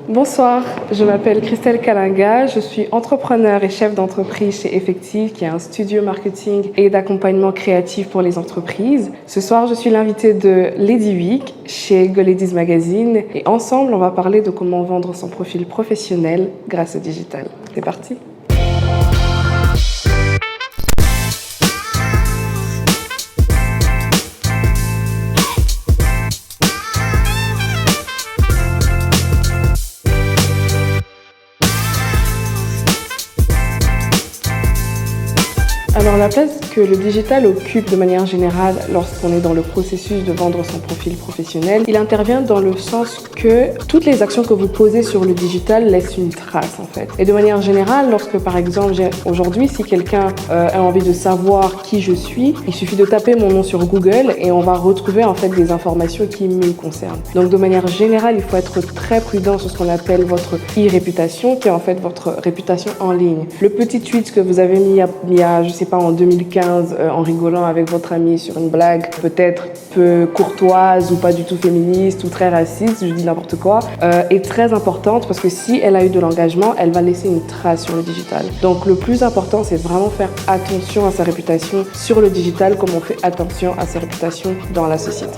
Bonsoir, je m'appelle Christelle Kalinga, je suis entrepreneur et chef d'entreprise chez Effective, qui est un studio marketing et d'accompagnement créatif pour les entreprises. Ce soir, je suis l'invitée de Lady Week chez Go Ladies Magazine et ensemble, on va parler de comment vendre son profil professionnel grâce au digital. C'est parti! Alors la place que le digital occupe de manière générale lorsqu'on est dans le processus de vendre son profil professionnel, il intervient dans le sens que toutes les actions que vous posez sur le digital laissent une trace en fait. Et de manière générale, lorsque par exemple aujourd'hui, si quelqu'un a envie de savoir qui je suis, il suffit de taper mon nom sur Google et on va retrouver en fait des informations qui me concernent. Donc de manière générale, il faut être très prudent sur ce qu'on appelle votre e-réputation, qui est en fait votre réputation en ligne. Le petit tweet que vous avez mis il y a je sais pas, en 2015, en rigolant avec votre ami sur une blague peut-être peu courtoise ou pas du tout féministe ou très raciste, je dis n'importe quoi, est très importante parce que si elle a eu de l'engagement, elle va laisser une trace sur le digital. Donc le plus important, c'est vraiment faire attention à sa réputation sur le digital comme on fait attention à sa réputation dans la société.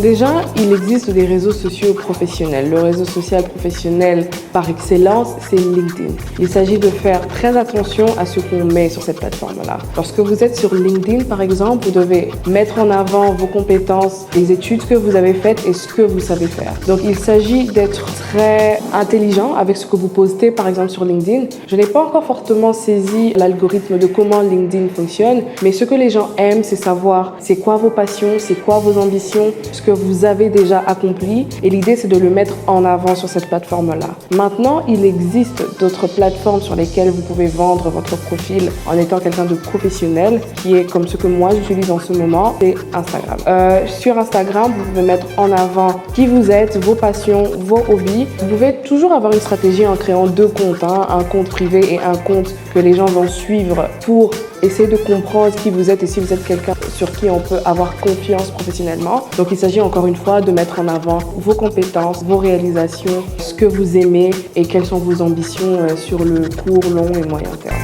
Déjà, il existe des réseaux sociaux professionnels. Le réseau social professionnel par excellence, c'est LinkedIn. Il s'agit de faire très attention à ce qu'on met sur cette plateforme-là. Lorsque vous êtes sur LinkedIn, par exemple, vous devez mettre en avant vos compétences, les études que vous avez faites et ce que vous savez faire. Donc, il s'agit d'être très intelligent avec ce que vous postez, par exemple, sur LinkedIn. Je n'ai pas encore fortement saisi l'algorithme de comment LinkedIn fonctionne, mais ce que les gens aiment, c'est savoir c'est quoi vos passions, c'est quoi vos ambitions, ce que vous avez déjà accompli et l'idée c'est de le mettre en avant sur cette plateforme-là. Maintenant, il existe d'autres plateformes sur lesquelles vous pouvez vendre votre profil en étant quelqu'un de professionnel qui est comme ce que moi j'utilise en ce moment, c'est Instagram. Sur Instagram, vous pouvez mettre en avant qui vous êtes, vos passions, vos hobbies. Vous pouvez toujours avoir une stratégie en créant deux comptes, un compte privé et un compte que les gens vont suivre pour essayer de comprendre qui vous êtes et si vous êtes quelqu'un sur qui on peut avoir confiance professionnellement. Donc il s'agit encore une fois de mettre en avant vos compétences, vos réalisations, ce que vous aimez et quelles sont vos ambitions sur le court, long et moyen terme.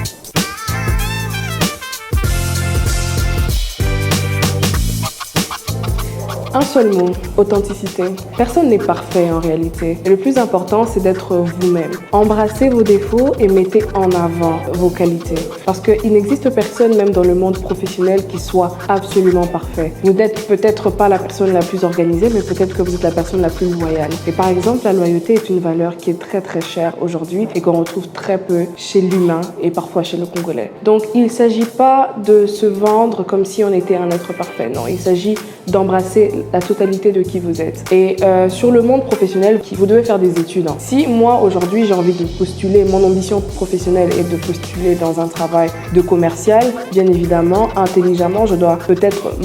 Un seul mot, authenticité. Personne n'est parfait en réalité. Et le plus important, c'est d'être vous-même. Embrassez vos défauts et mettez en avant vos qualités. Parce qu'il n'existe personne, même dans le monde professionnel, qui soit absolument parfait. Vous n'êtes peut-être pas la personne la plus organisée, mais peut-être que vous êtes la personne la plus loyale. Et par exemple, la loyauté est une valeur qui est très très chère aujourd'hui et qu'on retrouve très peu chez l'humain et parfois chez le Congolais. Donc il ne s'agit pas de se vendre comme si on était un être parfait. Non, il s'agit d'embrasser la totalité de qui vous êtes. Et sur le monde professionnel, vous devez faire des études. Si moi, aujourd'hui, j'ai envie de postuler, mon ambition professionnelle est de postuler dans un travail de commercial, bien évidemment, intelligemment, je dois peut-être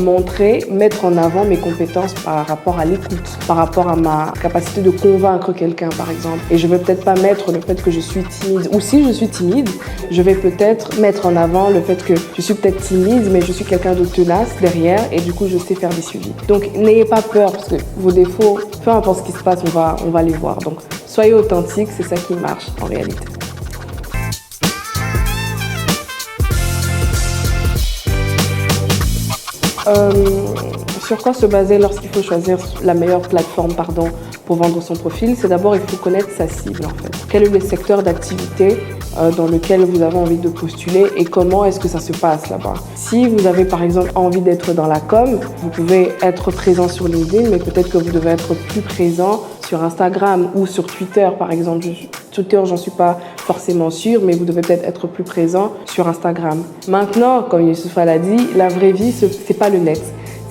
mettre en avant mes compétences par rapport à l'écoute, par rapport à ma capacité de convaincre quelqu'un, par exemple. Et je ne vais peut-être pas mettre le fait que je suis timide. Ou si je suis timide, je vais peut-être mettre en avant le fait que je suis peut-être timide, mais je suis quelqu'un de tenace derrière et du coup, je sais faire des suivis. Donc, n'ayez pas peur parce que vos défauts, peu importe ce qui se passe, on va les voir. Donc, soyez authentique, c'est ça qui marche en réalité. Sur quoi se baser lorsqu'il faut choisir la meilleure plateforme pour vendre son profil? C'est d'abord, il faut connaître sa cible en fait. Quel est le secteur d'activité dans lequel vous avez envie de postuler et comment est-ce que ça se passe là-bas. Si vous avez par exemple envie d'être dans la com, vous pouvez être présent sur LinkedIn, mais peut-être que vous devez être plus présent sur Instagram ou sur Twitter par exemple. Twitter, j'en suis pas forcément sûre, mais vous devez peut-être être plus présent sur Instagram. Maintenant, comme Youssoufa l'a dit, la vraie vie, c'est pas le net.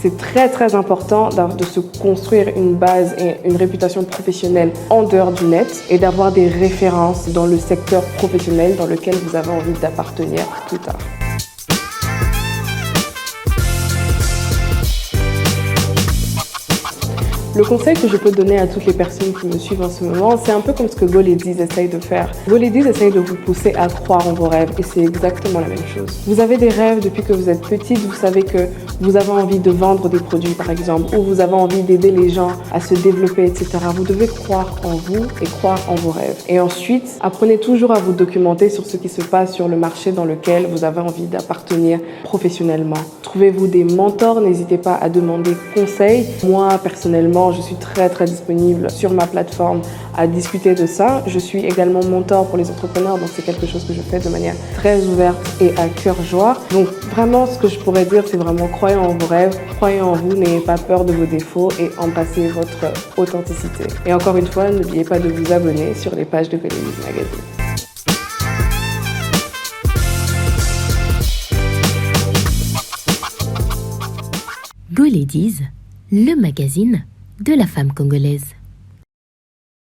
C'est très très important de se construire une base et une réputation professionnelle en dehors du net et d'avoir des références dans le secteur professionnel dans lequel vous avez envie d'appartenir plus tard. Le conseil que je peux donner à toutes les personnes qui me suivent en ce moment, c'est un peu comme ce que Go Ladies essaye de faire. Go Ladies essaye de vous pousser à croire en vos rêves et c'est exactement la même chose. Vous avez des rêves depuis que vous êtes petite, vous savez que vous avez envie de vendre des produits par exemple, ou vous avez envie d'aider les gens à se développer, etc. Vous devez croire en vous et croire en vos rêves. Et ensuite, apprenez toujours à vous documenter sur ce qui se passe sur le marché dans lequel vous avez envie d'appartenir professionnellement. Trouvez-vous des mentors, n'hésitez pas à demander conseil. Moi, personnellement, je suis très disponible sur ma plateforme à discuter de ça. Je suis également mentor pour les entrepreneurs, donc c'est quelque chose que je fais de manière très ouverte et à cœur joie. Donc vraiment, ce que je pourrais dire, c'est vraiment croyez en vos rêves, croyez en vous, n'ayez pas peur de vos défauts et embrassez votre authenticité. Et encore une fois, n'oubliez pas de vous abonner sur les pages de Go Ladies Magazine. Go Ladies, le magazine de la femme congolaise.